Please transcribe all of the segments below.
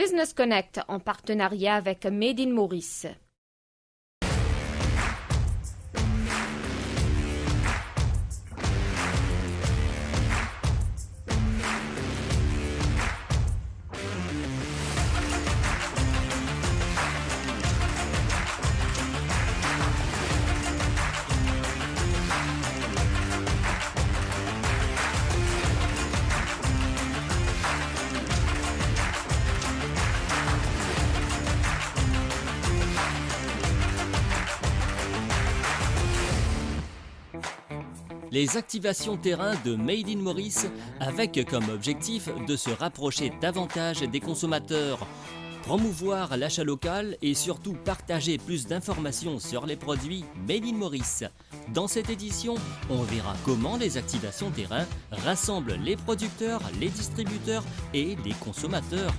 Business Connect en partenariat avec Made in Maurice. Les activations terrain de Made in Maurice avec comme objectif de se rapprocher davantage des consommateurs, promouvoir l'achat local et surtout partager plus d'informations sur les produits Made in Maurice. Dans cette édition, on verra comment les activations terrain rassemblent les producteurs, les distributeurs et les consommateurs.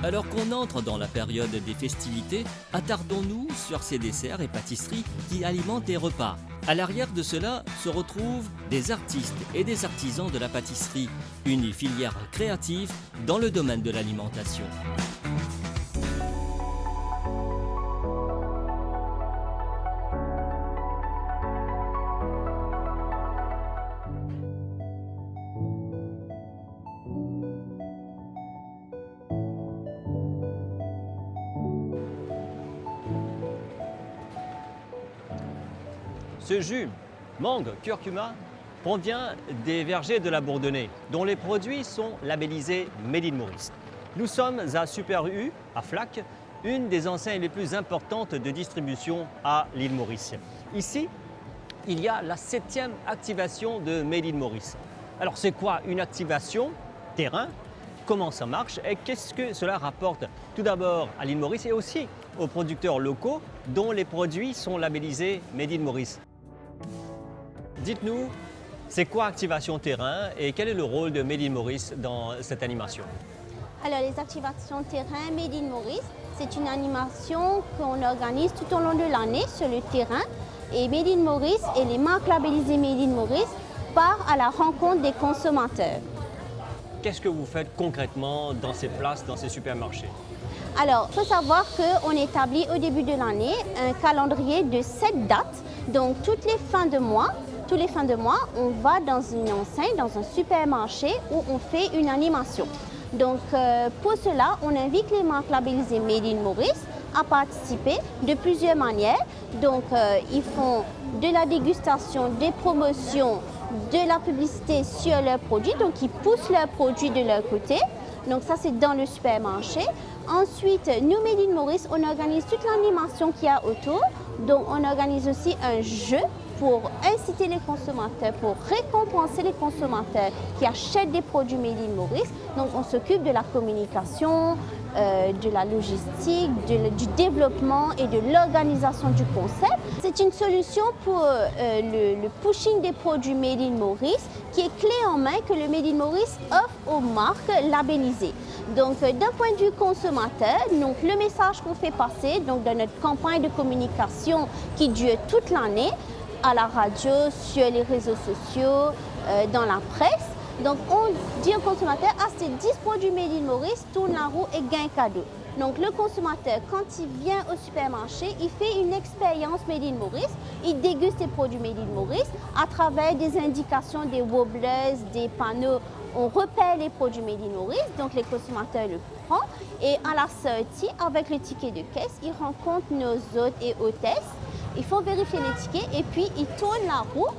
Alors qu'on entre dans la période des festivités, attardons-nous sur ces desserts et pâtisseries qui alimentent les repas. À l'arrière de cela se retrouvent des artistes et des artisans de la pâtisserie, une filière créative dans le domaine de l'alimentation. Ce jus mangue curcuma provient des vergers de la Bourdonnais, dont les produits sont labellisés Made in Maurice. Nous sommes à Super U, à Flac, une des enseignes les plus importantes de distribution à l'île Maurice. Ici, il y a la 7e activation de Made in Maurice. Alors c'est quoi une activation terrain? Comment ça marche et qu'est-ce que cela rapporte tout d'abord à l'île Maurice et aussi aux producteurs locaux dont les produits sont labellisés Made in Maurice? Dites-nous, c'est quoi Activation Terrain et quel est le rôle de Made in Maurice dans cette animation? Alors, les activations terrain Made in Maurice, c'est une animation qu'on organise tout au long de l'année sur le terrain. Et Made in Maurice et les marques labellisées Made in Maurice partent à la rencontre des consommateurs. Qu'est-ce que vous faites concrètement dans ces places, dans ces supermarchés? Alors, il faut savoir qu'on établit au début de l'année un calendrier de 7 dates. Donc, tous les fins de mois, on va dans une enseigne, dans un supermarché où on fait une animation. Donc, pour cela, on invite les marques labellisées Made in Maurice à participer de plusieurs manières. Donc, ils font de la dégustation, des promotions, de la publicité sur leurs produits. Donc, ils poussent leurs produits de leur côté. Donc, ça, c'est dans le supermarché. Ensuite, nous, Made in Maurice, on organise toute l'animation qu'il y a autour. Donc, on organise aussi un jeu pour inciter les consommateurs, pour récompenser les consommateurs qui achètent des produits Made in Maurice. Donc, on s'occupe de la communication, de la logistique, du développement et de l'organisation du concept. C'est une solution pour le pushing des produits Made in Maurice qui est clé en main que le Made in Maurice offre aux marques labellisées. Donc, d'un point de vue consommateur, donc, le message qu'on fait passer donc, dans notre campagne de communication qui dure toute l'année, à la radio, sur les réseaux sociaux, dans la presse. Donc, on dit au consommateur, ah, c'est 10 produits Made in Maurice, tourne la roue et gagne cadeau. Donc, le consommateur, quand il vient au supermarché, il fait une expérience Made in Maurice. Il déguste les produits Made in Maurice à travers des indications, des wobblers, des panneaux. On repère les produits Made in Maurice, donc les consommateurs le prennent. Et à la sortie, avec le ticket de caisse, ils rencontrent nos hôtes et hôtesses. Il faut vérifier les tickets et puis ils tournent la roue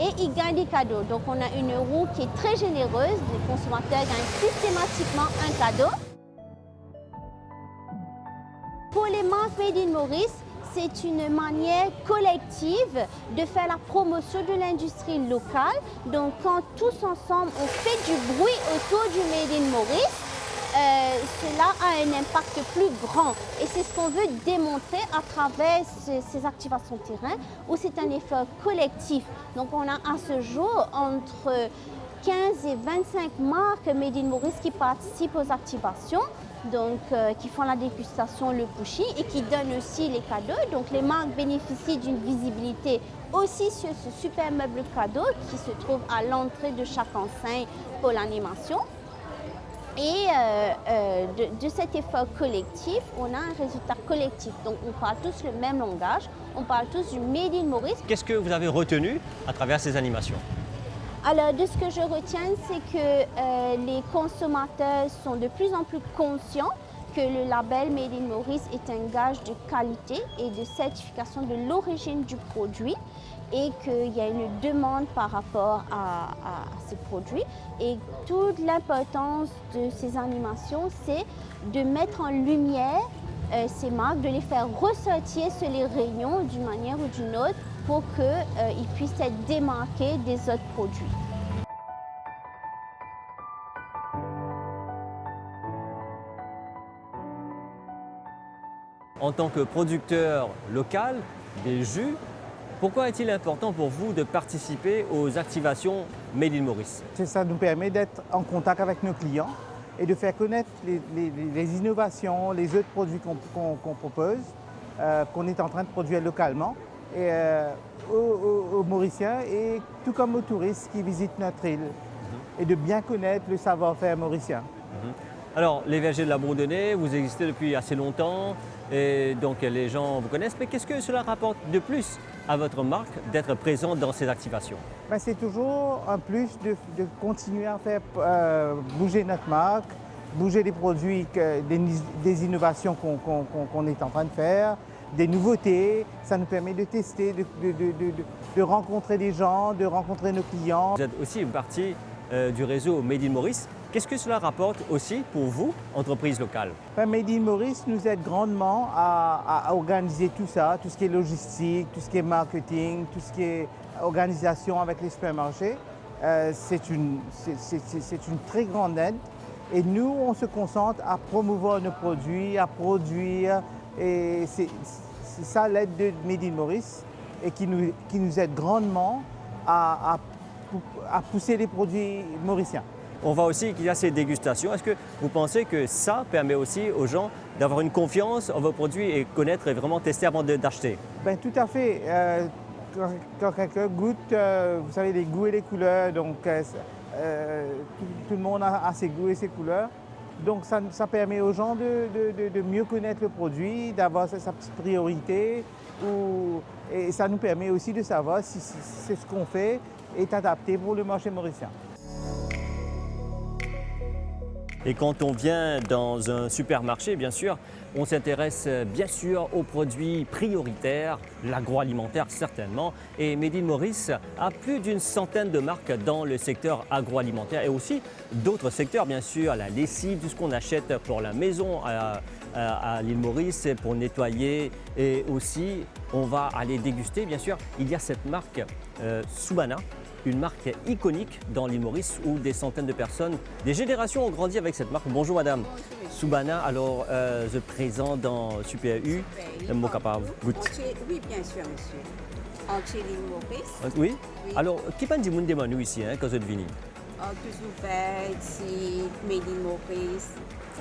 et ils gagnent des cadeaux. Donc on a une roue qui est très généreuse. Les consommateurs gagnent systématiquement un cadeau. Pour les marques Made in Maurice, c'est une manière collective de faire la promotion de l'industrie locale. Donc quand tous ensemble on fait du bruit autour du Made in Maurice, cela a un impact plus grand. Et c'est ce qu'on veut démontrer à travers ces activations terrain où c'est un effort collectif. Donc on a à ce jour entre 15 et 25 marques Made in Maurice qui participent aux activations. Donc, qui font la dégustation, le pushing et qui donnent aussi les cadeaux. Donc, les marques bénéficient d'une visibilité aussi sur ce super meuble cadeau qui se trouve à l'entrée de chaque enseigne pour l'animation. Et de cet effort collectif, on a un résultat collectif. Donc on parle tous le même langage, on parle tous du Made in Maurice. Qu'est-ce que vous avez retenu à travers ces animations? Alors de ce que je retiens, c'est que les consommateurs sont de plus en plus conscients que le label Made in Maurice est un gage de qualité et de certification de l'origine du produit et qu'il y a une demande par rapport à ces produits. Et toute l'importance de ces animations, c'est de mettre en lumière ces marques, de les faire ressortir sur les rayons d'une manière ou d'une autre pour qu'ils puissent être démarqués des autres produits. En tant que producteur local des jus, pourquoi est-il important pour vous de participer aux activations Made in Maurice? Ça nous permet d'être en contact avec nos clients et de faire connaître les innovations, les autres produits qu'on propose, qu'on est en train de produire localement et, aux Mauriciens et tout comme aux touristes qui visitent notre île et de bien connaître le savoir-faire mauricien. Alors, les vergers de la Bourdonnais, vous existez depuis assez longtemps et donc les gens vous connaissent, mais qu'est-ce que cela rapporte de plus à votre marque d'être présente dans ces activations? C'est toujours un plus de continuer à faire bouger notre marque, bouger les produits, des innovations qu'on est en train de faire, des nouveautés. Ça nous permet de tester, de rencontrer des gens, de rencontrer nos clients. Vous êtes aussi une partie du réseau Made in Maurice. Qu'est-ce que cela rapporte aussi pour vous, entreprise locale? Made in Maurice nous aide grandement à organiser tout ça, tout ce qui est logistique, tout ce qui est marketing, tout ce qui est organisation avec les supermarchés. C'est une très grande aide. Et nous, on se concentre à promouvoir nos produits, à produire. Et c'est ça l'aide de Made in Maurice et qui nous aide grandement à pousser les produits mauriciens. On voit aussi qu'il y a ces dégustations. Est-ce que vous pensez que ça permet aussi aux gens d'avoir une confiance en vos produits et connaître et vraiment tester avant d'acheter? Tout à fait. Quand quelqu'un goûte, vous savez, les goûts et les couleurs, donc tout le monde a ses goûts et ses couleurs. Donc ça permet aux gens de mieux connaître le produit, d'avoir sa petite priorité. Et ça nous permet aussi de savoir si ce qu'on fait est adapté pour le marché mauricien. Et quand on vient dans un supermarché, bien sûr, on s'intéresse bien sûr aux produits prioritaires, l'agroalimentaire certainement. Et Made in Maurice a plus d'une centaine de marques dans le secteur agroalimentaire et aussi d'autres secteurs, bien sûr, la lessive, tout ce qu'on achète pour la maison à l'île Maurice pour nettoyer. Et aussi, on va aller déguster, bien sûr, il y a cette marque Subhana, une marque iconique dans l'île Maurice où des centaines de personnes, des générations ont grandi avec cette marque. Bonjour madame. Bonjour. Subhana, alors je présente dans Super U, mon capable. Oui, bien sûr, monsieur. Entier l'île Maurice. Oui? Oui. Alors, qui pense du monde de nous ici, quand vous êtes venu? Tout ouvert ici, Made in Maurice.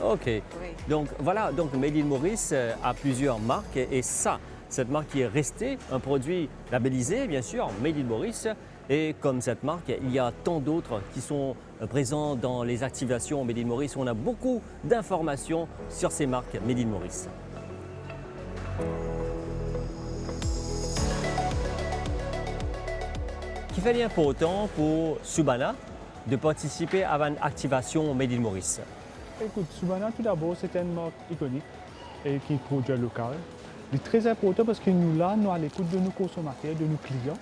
Ok. Oui. Donc voilà, donc Made in Maurice a plusieurs marques et ça, cette marque qui est restée, un produit labellisé, bien sûr, Made in Maurice. Et comme cette marque, il y a tant d'autres qui sont présents dans les activations Made in Maurice. On a beaucoup d'informations sur ces marques Made in Maurice. Qui fait bien pour autant pour Subhana de participer à une activation Made in Maurice? Écoute, Subhana, tout d'abord, c'est une marque iconique et qui est produit local. Il est très important parce que nous, là, nous à l'écoute de nos consommateurs, de nos clients.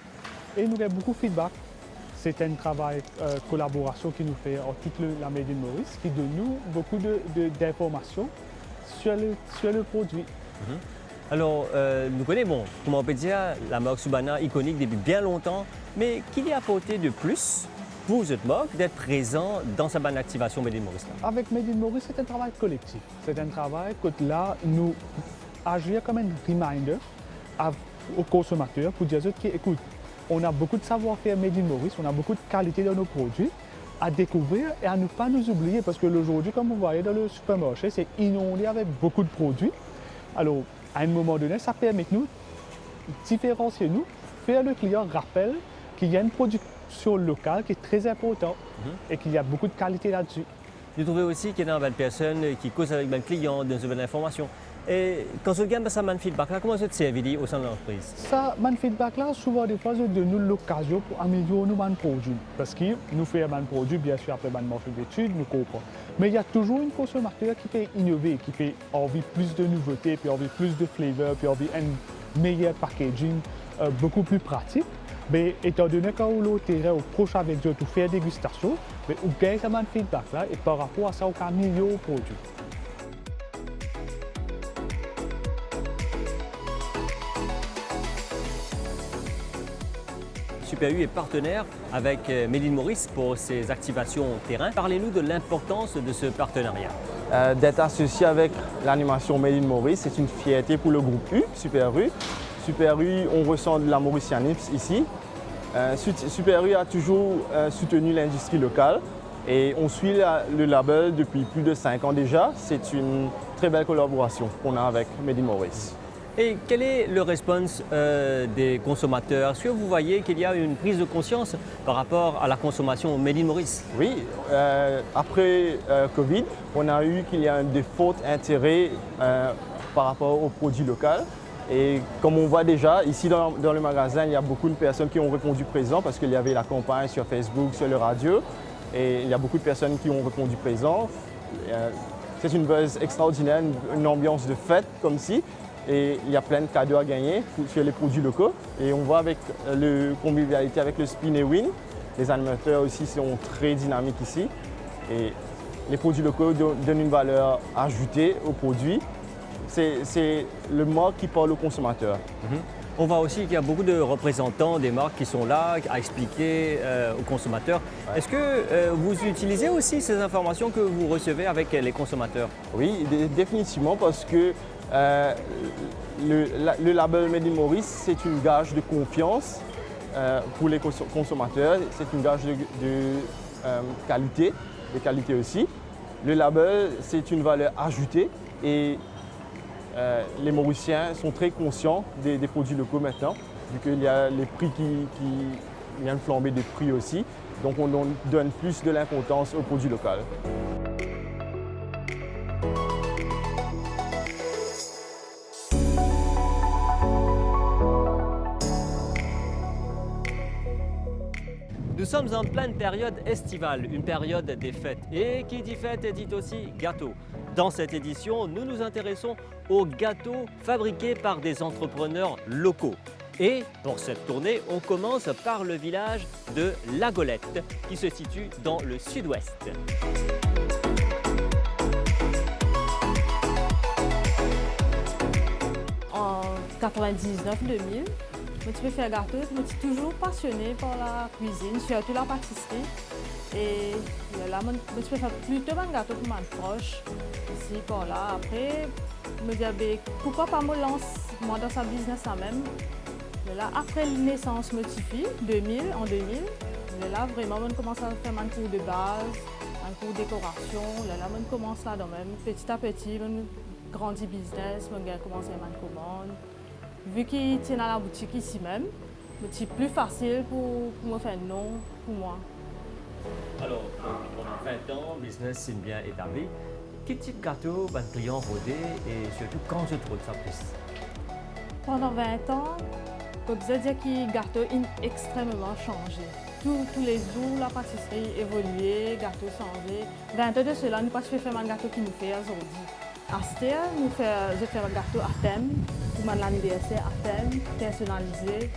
Et nous avons beaucoup de feedback. C'est un travail collaboration qui nous fait en toute la Made in Maurice, qui donne nous beaucoup d'informations sur le produit. Alors, nous connaissons, comment on peut dire, la marque Subhana iconique depuis bien longtemps, mais qu'il y a apporté de plus pour cette marque d'être présent dans sa bonne activation Made in Maurice? Avec Made in Maurice, c'est un travail collectif. C'est un travail que là, nous agir comme un reminder aux consommateurs pour dire qu'ils écoute, on a beaucoup de savoir-faire Made in Maurice, on a beaucoup de qualité dans nos produits à découvrir et à ne pas nous oublier parce que aujourd'hui, comme vous voyez dans le supermarché, c'est inondé avec beaucoup de produits. Alors, à un moment donné, ça permet de nous différencier, nous, faire le client rappel qu'il y a une production locale qui est très importante et qu'il y a beaucoup de qualité là-dessus. Vous trouvez aussi qu'il y a une personne qui cause avec un client, dans une information. Et quand vous gagnez ça, feedback là, comment vous êtes servi au sein de l'entreprise? Ça, mon feedback là, souvent des fois, de nous l'occasion pour améliorer nos produits. Parce que nous faisons un produit, bien sûr, après un marché d'études, nous comprenons. Mais il y a toujours une consommateur qui peut innover, qui peut envie plus de nouveautés, puis envie plus de flavor, puis envie un meilleur packaging, beaucoup plus pratique. Mais étant donné qu'on a terrain au proche avec eux pour faire dégustation, mais on gagne ça mon feedback là, et par rapport à ça, on améliore le produit. Super U est partenaire avec Made in Maurice pour ses activations terrain. Parlez-nous de l'importance de ce partenariat. D'être associé avec l'animation Made in Maurice, c'est une fierté pour le groupe U, Super U. Super U, on ressent de la mauricianisme ici. Super U a toujours soutenu l'industrie locale et on suit le label depuis plus de 5 ans déjà. C'est une très belle collaboration qu'on a avec Made in Maurice. Et quel est le response des consommateurs? Est-ce que vous voyez qu'il y a une prise de conscience par rapport à la consommation Made in Maurice? Oui, après Covid, on a eu qu'il y a des forts intérêts par rapport aux produits locaux. Et comme on voit déjà, ici dans le magasin, il y a beaucoup de personnes qui ont répondu présent parce qu'il y avait la campagne sur Facebook, sur le radio. Et il y a beaucoup de personnes qui ont répondu présent. C'est une buzz extraordinaire, une ambiance de fête comme ci. Et il y a plein de cadeaux à gagner sur les produits locaux. Et on voit avec le convivialité avec le Spin et Win. Les animateurs aussi sont très dynamiques ici. Et les produits locaux donnent une valeur ajoutée aux produits. C'est le marque qui parle au consommateur. On voit aussi qu'il y a beaucoup de représentants des marques qui sont là à expliquer aux consommateurs. Ouais. Est-ce que vous utilisez aussi ces informations que vous recevez avec les consommateurs? Oui, définitivement, parce que le label Made in Maurice, c'est une gage de confiance pour les consommateurs. C'est une gage de qualité aussi. Le label, c'est une valeur ajoutée et les Mauriciens sont très conscients des produits locaux maintenant, vu qu'il y a les prix il y a une flambée des prix aussi. Donc on donne plus de l'importance aux produits locaux. Nous sommes en pleine période estivale, une période des fêtes. Et qui dit fête dit aussi gâteau. Dans cette édition, nous nous intéressons aux gâteaux fabriqués par des entrepreneurs locaux. Et pour cette tournée, on commence par le village de La Golette, qui se situe dans le sud-ouest. En 99-2000, je peux faire gâteau, je suis toujours passionnée par la cuisine, surtout la pâtisserie. Et là, je peux faire plutôt un gâteau pour mes proches, ici, par là. Après, je me dis, pourquoi pas me lancer moi dans sa business là-même. Là, après la naissance, en 2000, là, vraiment, on commence à faire un cours de base, un cours de décoration. Là, on commence là, même, petit à petit, on grandit business, on commence à faire une commande. Vu qu'il tient à la boutique ici même, c'est plus facile pour me faire un nom pour moi. Alors, pendant 20 ans, le business est bien établi. Quel type de gâteau les clients rodé et surtout quand je trouve ça plus? Pendant 20 ans, je peux dire que le gâteau a extrêmement changé. Tous les jours, la pâtisserie évolué, le gâteau changé. 20 ans de cela, nous ne pouvons pas faire un gâteau qui nous fait aujourd'hui. À Stéa, je fais un gâteau à thème, pour mon anniversaire à thème, personnalisé.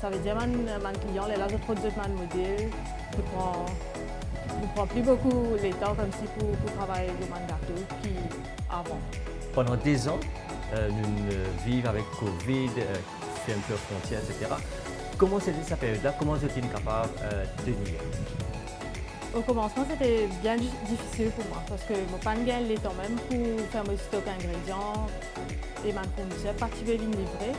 Ça veut dire que mon client, là, je produis mon modèle. Je prends plus beaucoup le temps comme si pour travailler sur mon gâteau qu'avant. Pendant 10 ans, nous vivons avec Covid, fermeture frontières, etc. Comment c'était cette période-là? Comment êtes-vous capable de tenir? Au commencement, c'était bien difficile pour moi parce que je n'ai pas le temps même pour faire mon stock d'ingrédients et ma fournisseur, participer à une livrée.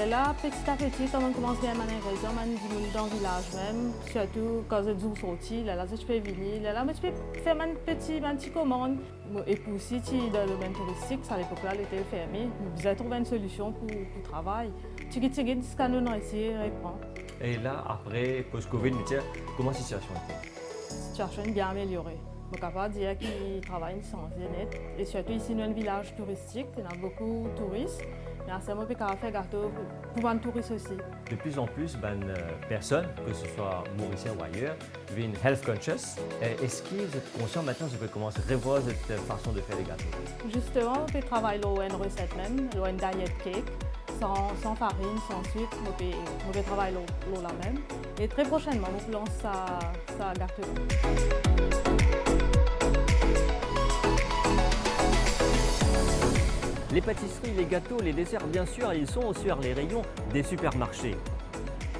Là, petit à petit, quand on commence à faire mes ingrédients, je dis dans le village même, surtout quand je suis sorti, là, je peux venir, là, je peux faire ma petite commande. Et pour aussi, dans le domaine touristique, à l'époque-là, elle était fermée. Je devais trouver une solution pour le travail. Ce que nous avons essayé de reprendre. Et là, après, post-Covid, comment la situation était? La situation est bien améliorée. Je suis capable de dire qu'ils travaillent sans net. Et surtout ici, dans un village touristique, il y a beaucoup de touristes. Mais à ce moment, on peut faire gâteau pour les touristes aussi. De plus en plus, personnes, que ce soit mauriciens ou ailleurs, deviennent health conscious. Est-ce que vous êtes conscient maintenant que vous pouvez commencer à revoir cette façon de faire les gâteaux? Justement, on peut travailler une recette même, une diet cake, sans farine, sans sucre. On peut travailler l'eau là même. Et très prochainement, on lance ça gâteau. Les pâtisseries, les gâteaux, les desserts, bien sûr, ils sont sur les rayons des supermarchés.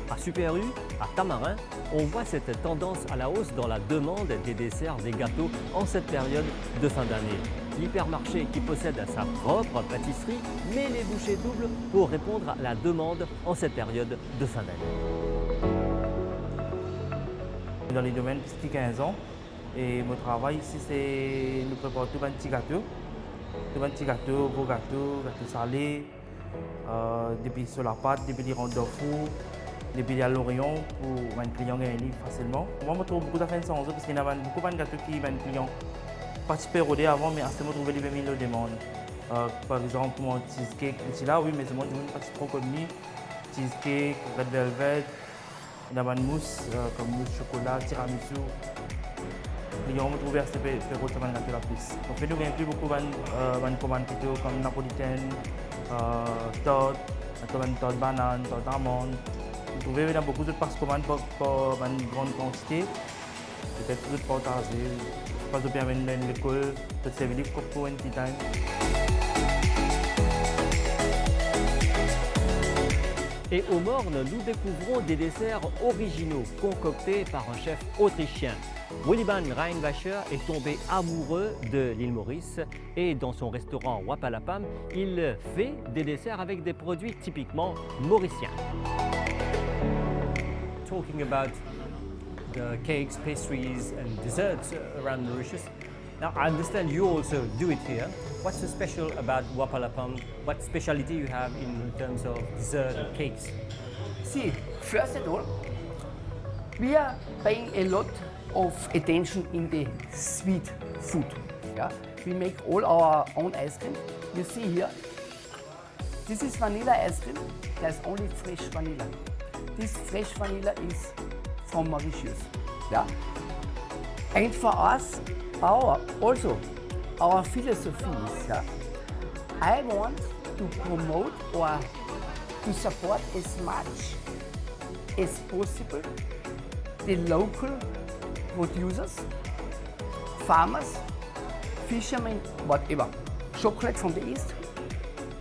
À Super U, à Tamarin, on voit cette tendance à la hausse dans la demande des desserts, des gâteaux en cette période de fin d'année. L'hypermarché qui possède sa propre pâtisserie met les bouchées doubles pour répondre à la demande en cette période de fin d'année. Dans les domaines depuis 15 ans, et mon travail ici, c'est de préparer tout un petit gâteau. Tout un petit gâteau, gros gâteau, gâteau salé, depuis sur la pâte, depuis les ronds de four, depuis les l'Orient pour un client gagner facilement. Moi, je trouve beaucoup d'affaires sans eux parce qu'il y a beaucoup de gâteaux qui viennent clients participer au rodé avant, mais à ce moment, trouver les 20 000 demandes. Par exemple, mon cheesecake, c'est là, oui, mais c'est moi qui participe trop comme lui. Cheesecake, red velvet, il y a une mousse comme mousse chocolat, tiramisu. Les gens me trouvent à ce que je peux gâteau la plus. On fait plus beaucoup de commandes plutôt comme napolitaine, tarte, tarte banane, tarte amande. Vous trouvez beaucoup d'autres commandes pour une grande quantité. Peut-être tout partager. Pas de bien venir à l'école, peut-être servir pour un petit temps. Et au Morne, nous découvrons des desserts originaux concoctés par un chef autrichien. Willibald Reinwacher est tombé amoureux de l'île Maurice et dans son restaurant Wapalapam, il fait des desserts avec des produits typiquement mauriciens. Talking about the cakes, pastries and desserts around Mauritius. Now I understand you also do it here. What's so special about Wapalapam? What specialty you have in terms of dessert and cakes? See, first of all, we are paying a lot of attention in the sweet food. Yeah? We make all our own ice cream. You see here, this is vanilla ice cream. There's only fresh vanilla. This fresh vanilla is from Mauritius. Yeah? And for us, our philosophy is, I want to promote or to support as much as possible the local producers, farmers, fishermen, whatever. Chocolate from the east.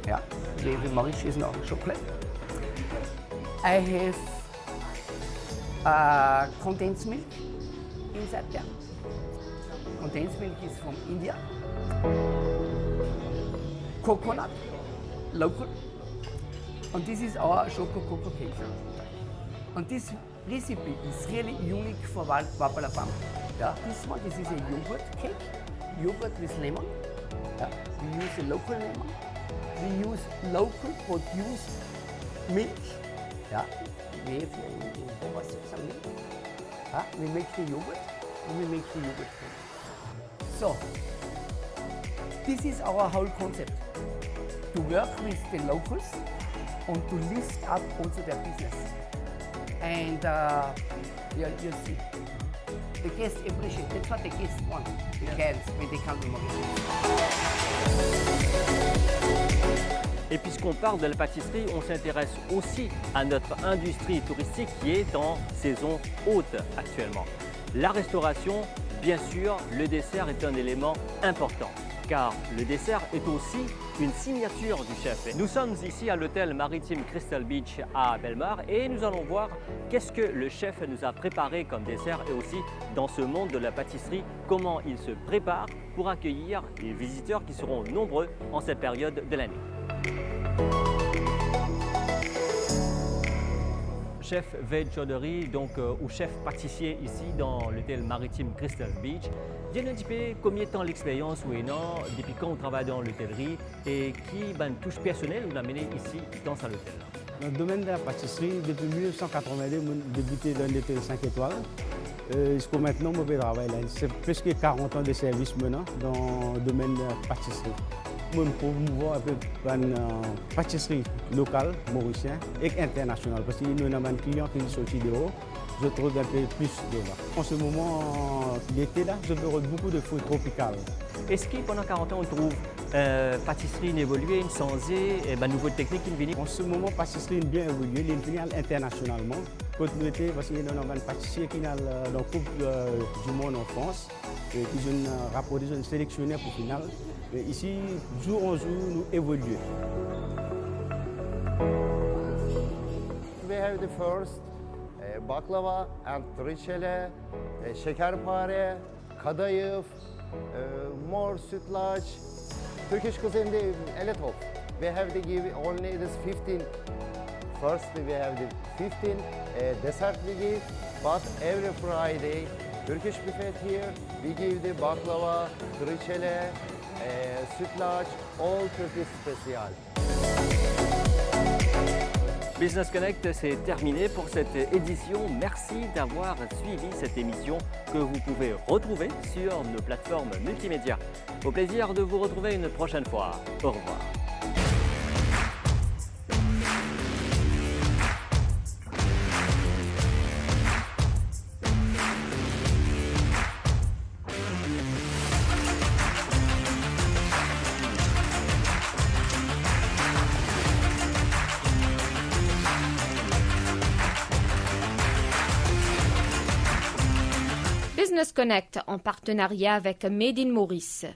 Yeah, the Mauritius now chocolate. I have condensed milk inside there. Condensed milk is from India. Coconut, local. And this is our chocolate cocoa cake. And this recipe is really unique for Wapalapam. Yeah. This is a yogurt cake, yogurt with lemon. Yeah. We use a local lemon. We use local produced milk. Yeah. We have some milk. Yeah. We make the yogurt and we make the yogurt cake. So, this is our whole concept. To work with the locals and to lift up also their business. And you see, the guests appreciate. That's what the guests want. The guests when they come to Mauritius. Et puisqu'on parle de la pâtisserie, on s'intéresse aussi à notre industrie touristique qui est en saison haute actuellement. La restauration, bien sûr, le dessert est un élément important. Car le dessert est aussi une signature du chef. Nous sommes ici à l'hôtel maritime Crystal Beach à Belmar et nous allons voir qu'est-ce que le chef nous a préparé comme dessert et aussi dans ce monde de la pâtisserie, comment il se prépare pour accueillir les visiteurs qui seront nombreux en cette période de l'année. Chef Ved Chaudhary, donc ou chef pâtissier ici dans l'hôtel maritime Crystal Beach. Dis-nous un petit peu combien de temps l'expérience ou non, depuis quand on travaille dans l'hôtellerie et qui touche personnelle on a mené ici dans cet hôtel. Dans le domaine de la pâtisserie, depuis 1982, j'ai débuté dans l'hôtel 5 étoiles. Jusqu'à maintenant, je travaille là. C'est presque 40 ans de service maintenant dans le domaine de la pâtisserie. Je promouvoir un peu la pâtisserie locale, mauricienne et internationale. Parce que nous avons un client qui est sorti dehors, je trouve un peu plus de là. En ce moment, l'été, là, je veux beaucoup de fruits tropicales. Est-ce que pendant 40 ans, on trouve pâtisserie évoluée, changée, et nouvelles techniques qui viennent? En ce moment, pâtisserie bien évoluée, elle vient internationalement. Continuité, parce qu'il y a un pâtissier qui est dans la Coupe du Monde en France, et qui ont rapporté, ils ont sélectionné pour le final. Et ici, jour en jour, nous évoluons. We have the first baklava and triçele, şekerpare, kadayıf, mor sütlaç. Turkish cuisine, a lot of. We have to give only this 15. Firstly, we have the 15 dessert we give, but every Friday, Turkish buffet here, we give the baklava, triçele, sütlaç, all Turkish special. Business Connect, c'est terminé pour cette édition. Merci d'avoir suivi cette émission que vous pouvez retrouver sur nos plateformes multimédia. Au plaisir de vous retrouver une prochaine fois. Au revoir. Business Connect en partenariat avec Made in Maurice.